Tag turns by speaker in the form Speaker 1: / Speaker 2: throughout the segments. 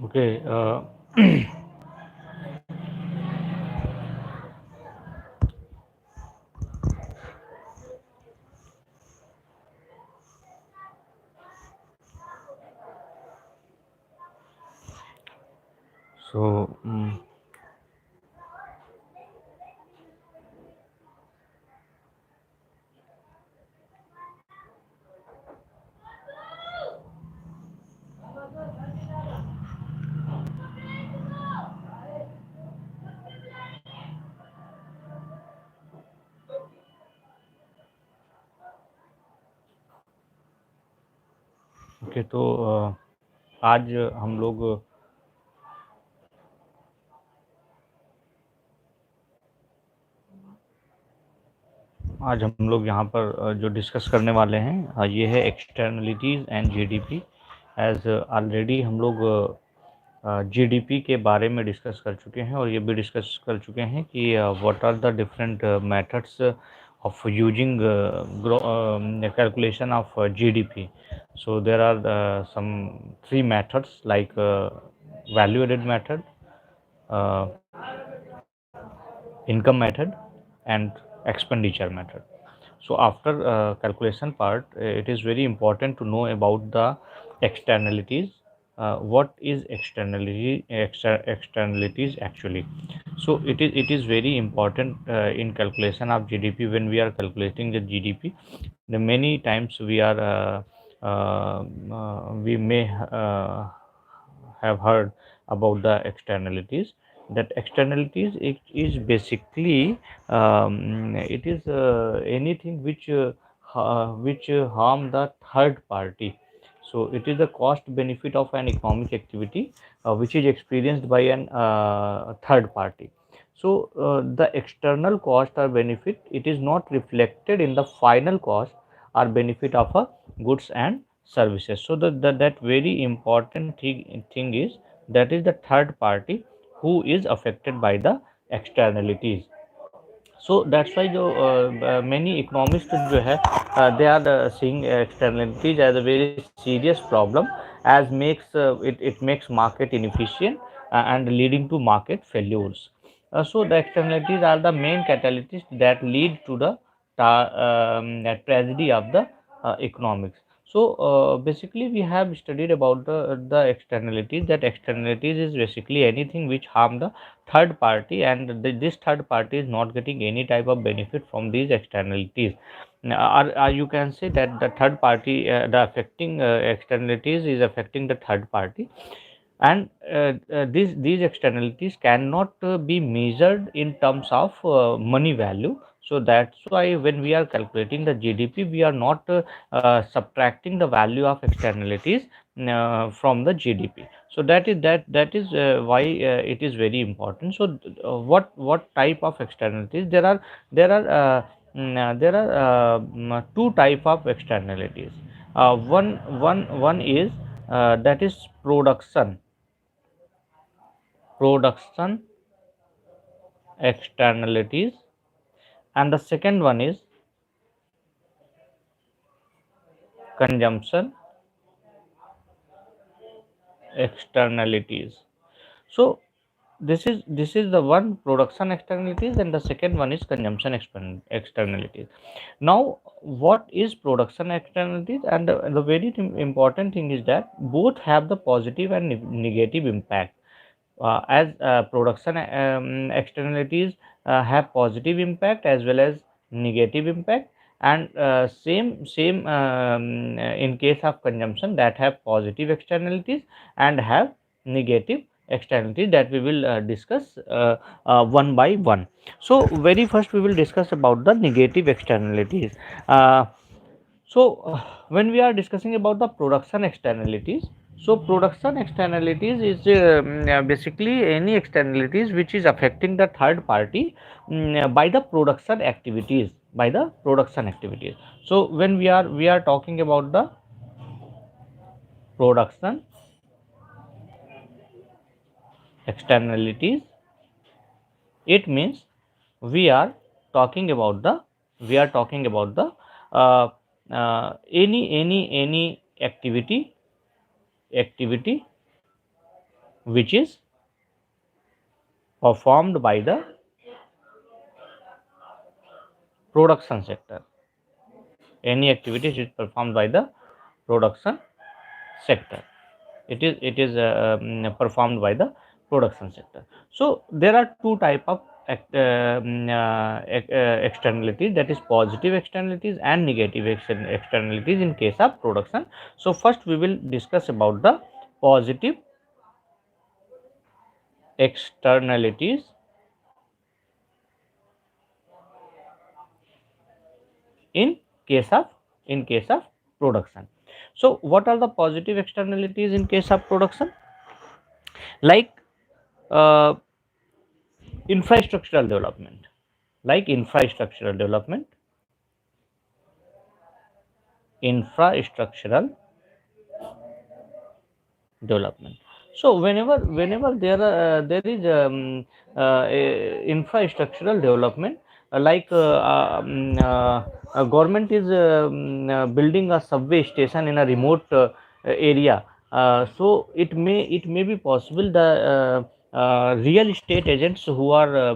Speaker 1: Okay. So okay, तो आज हम लोग यहाँ पर जो डिस्कस करने वाले हैं ये है externalities and GDP. As already हम लोग जीडीपी के बारे में डिस्कस कर चुके हैं और ये भी डिस्कस कर चुके हैं कि what are the different methods of using calculation of GDP. So there are some three methods like value added method, uh, income method, and expenditure method. So after calculation part, it is very important to know about the externalities. What is externalities actually? So it is very important in calculation of GDP. When we are calculating the GDP, the many times we may have heard about the externalities. That externalities, it is basically it is anything which harm the third party. So it is the cost benefit of an economic activity which is experienced by an third party. So the external cost or benefit, it is not reflected in the final cost or benefit of a goods and services. So that very important thing is, that is the third party who is affected by the externalities. So that's why जो many economists जो है they are seeing externalities as a very serious problem, as it makes market inefficient and leading to market failures. So the externalities are the main catalysts that lead to the tragedy of the economics. So basically we have studied about the externalities. That externalities is basically anything which harm the third party, and this third party is not getting any type of benefit from these externalities. Or you can say that the third party, the affecting externalities is affecting the third party, and these externalities cannot be measured in terms of money value. So that's why when we are calculating the GDP, we are not subtracting the value of externalities from the GDP. So that is why it is very important. So what type of externalities there are two type of externalities. One is that is production externalities, and the second one is consumption externalities. So this is the one, production externalities, and the second one is consumption externalities. Now what is production externalities? And the very important thing is that both have the positive and negative impact. As production externalities have positive impact as well as negative impact, and same in case of consumption, that have positive externalities and have negative externalities, that we will discuss one by one. So very first we will discuss about the negative externalities. uh, when we are discussing about the production externalities, so production externalities is basically any externalities which is affecting the third party by the production activities, So when we are talking about the production externalities, it means we are talking about the uh, any activity which is performed by the production sector. Any activity which is performed by the production sector, performed by the production sector. So there are two type of externalities, that is positive externalities and negative externalities in case of production. So first we will discuss about the positive externalities in case of production. So what are the positive externalities in case of production? Like uh, infrastructural development, like infrastructural development, infrastructural development. So whenever there is infrastructural development, government is building a subway station in a remote area. So it may be possible the real estate agents who are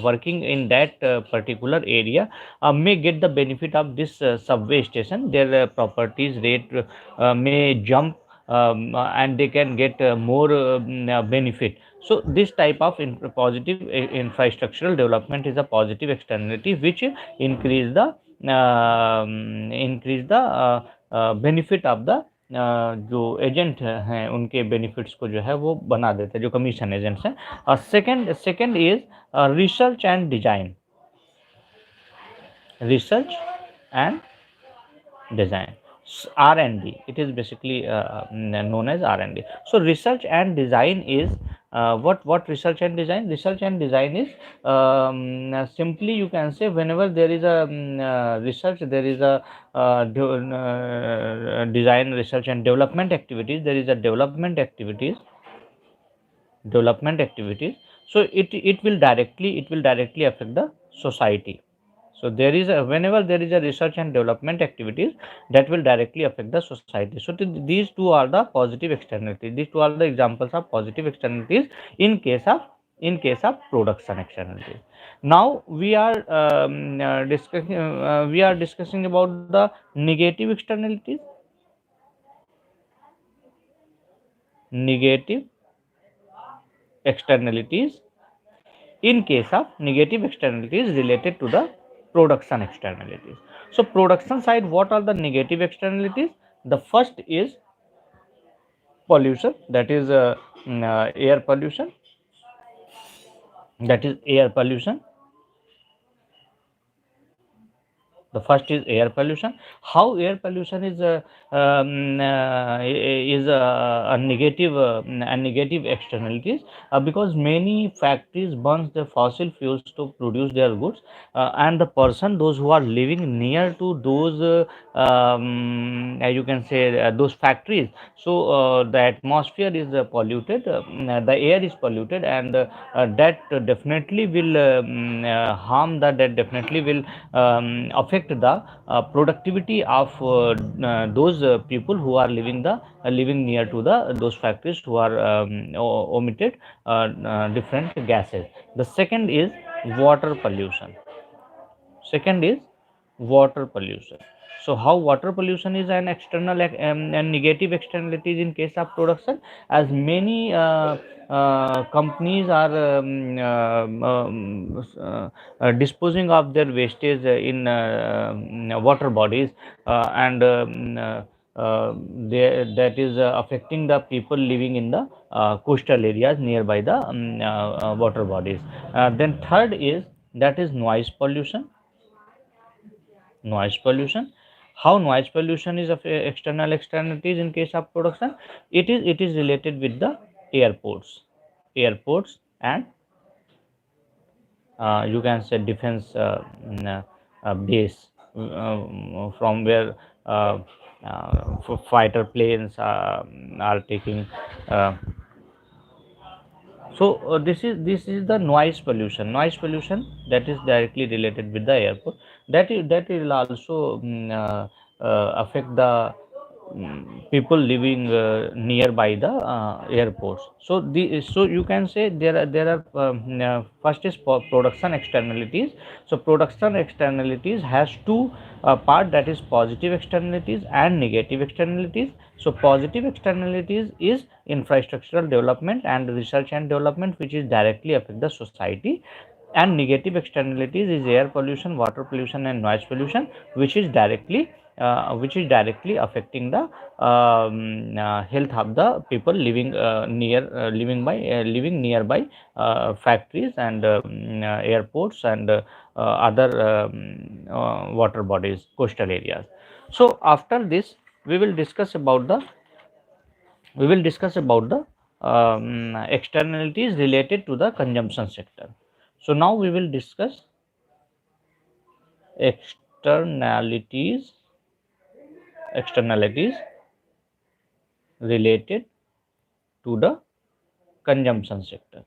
Speaker 1: working in that particular area may get the benefit of this subway station. Their properties rate may jump, and they can get more benefit. So this type of positive infrastructural development is a positive externality which increase the benefit of the जो agent हैं उनके benefits को जो है वो बना देते हैं, जो कमीशन एजेंट्स हैं. Second is research and design, research and design, R&D. It is basically known as R&D. So research and design is what research and design? Research and design is simply you can say whenever there is a research, there is a design, research and development activities. There is a development activities. So it will directly affect the society. So there is a whenever there is a research and development activities, that will directly affect the society. So these two are the positive externalities. These two are the examples of positive externalities in case of production externalities. Now we are discussing about the negative externalities. Negative externalities in case of negative externalities related to the production externalities. So production side, what are the negative externalities? The first is pollution, that is air pollution, that is air pollution. The first is air pollution. How air pollution is a negative externalities? Because many factories burns the fossil fuels to produce their goods, and those who are living near to those you can say those factories. So the atmosphere is polluted, the air is polluted, and that definitely will harm, that definitely will affect the productivity of those people who are living near to the those factories, who are emitted different gases. The second is water pollution. Second is water pollution. So how water pollution is an external and negative externalities in case of production? As many companies are disposing of their wastage in water bodies, and that is affecting the people living in the coastal areas nearby the water bodies. Then third is, that is noise pollution. Noise pollution. How noise pollution is of external externalities in case of production? It is related with the airports and you can say defense base, from where fighter planes are taking. uh, So this is the noise pollution. Noise pollution, that is directly related with the airport. That will also affect the people living nearby the airports. So you can say there are first is production externalities. So production externalities has two part, that is positive externalities and negative externalities. So positive externalities is infrastructural development and research and development, which is directly affect the society, and negative externalities is air pollution, water pollution and noise pollution, which is directly affecting the health of the people living nearby factories and airports and other water bodies, coastal areas. So after this we will discuss about the externalities related to the consumption sector. So now we will discuss externalities externalities related to the consumption sector.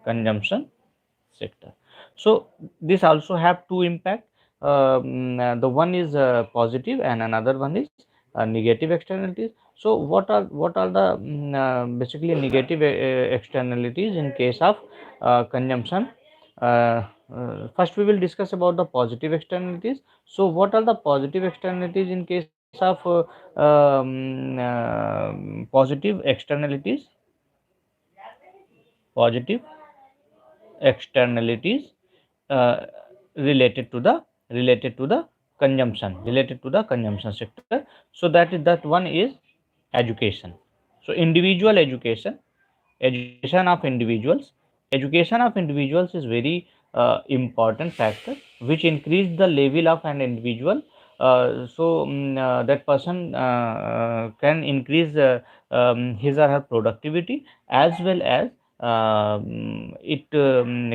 Speaker 1: consumption sector. So this also have two impact. The one is positive and another one is negative externalities. So what are the basically negative externalities in case of consumption? First we will discuss about the positive externalities. So what are the positive externalities in case of positive externalities? Positive externalities uh, related to the sector. So that one is education. So individual education of individuals is very important factor, which increase the level of an individual. That person can increase his or her productivity, as well as it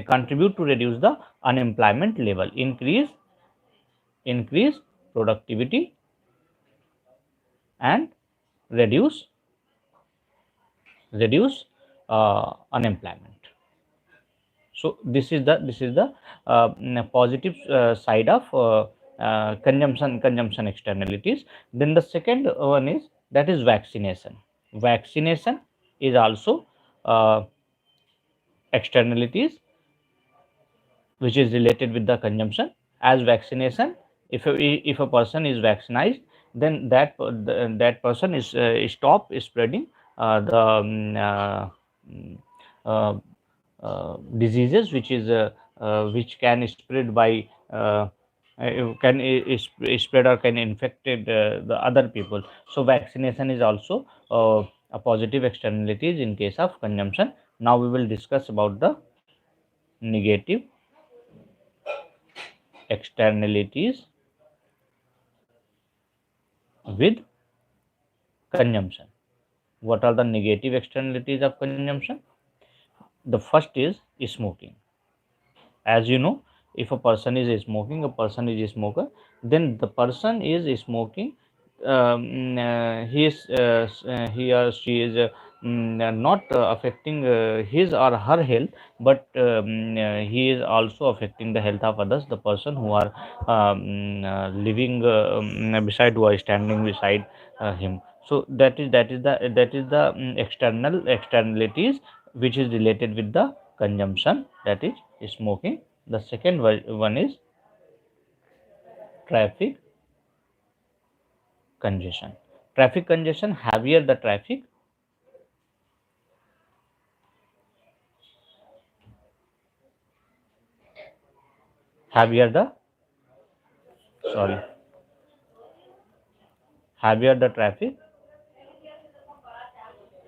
Speaker 1: contribute to reduce the unemployment level, increase productivity and reduce unemployment. So this is the positive side of consumption externalities. Then the second one is, that is vaccination is also uh, externalities which is related with the consumption. As vaccination, if a person is vaccinated, then that person is stop spreading the mm, uh, diseases which can spread by spread or can infected the other people. So vaccination is also a positive externalities in case of consumption. Now we will discuss about the negative externalities with consumption. What are the negative externalities of consumption? The first is smoking. As you know, if a person is smoking, a person is a smoker, then the person is smoking, he or she is not affecting his or her health, but he is also affecting the health of others, the person who are living beside, who are standing beside him. So that is the external externalities which is related with the consumption, that is smoking. The second one is traffic congestion. Traffic congestion, heavier the traffic, heavier the sorry heavier the traffic,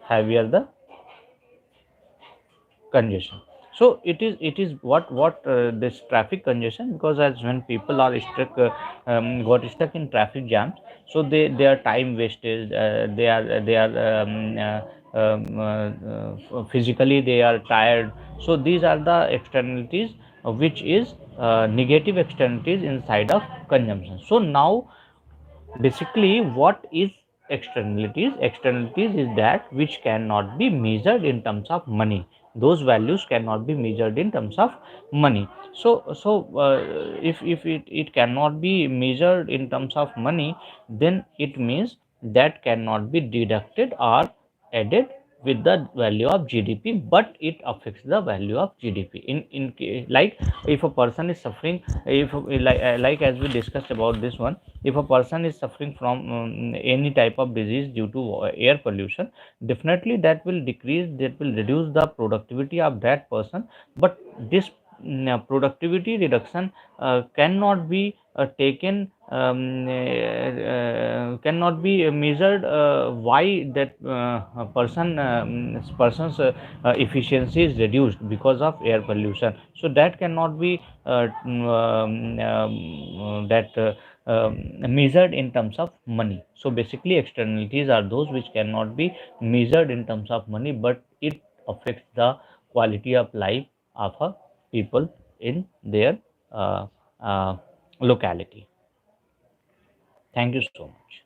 Speaker 1: heavier the congestion. So it is what this traffic congestion, because as when people are got stuck in traffic jams, so they are time wasted, physically they are tired. So these are the externalities which is negative externalities inside of consumption. So now basically what is externalities? Externalities is that which cannot be measured in terms of money, those values cannot be measured in terms of money. So if it cannot be measured in terms of money, then it means that cannot be deducted or added with the value of GDP, but it affects the value of GDP. Like, if a person is suffering, if like as we discussed about this one, if a person is suffering from any type of disease due to air pollution, definitely that will decrease, that will reduce the productivity of that person. But this productivity reduction cannot be taken, cannot be measured why that person's efficiency is reduced because of air pollution. So that cannot be that measured in terms of money. So basically externalities are those which cannot be measured in terms of money, but it affects the quality of life of a people in their uh, uh, locality. Thank you so much.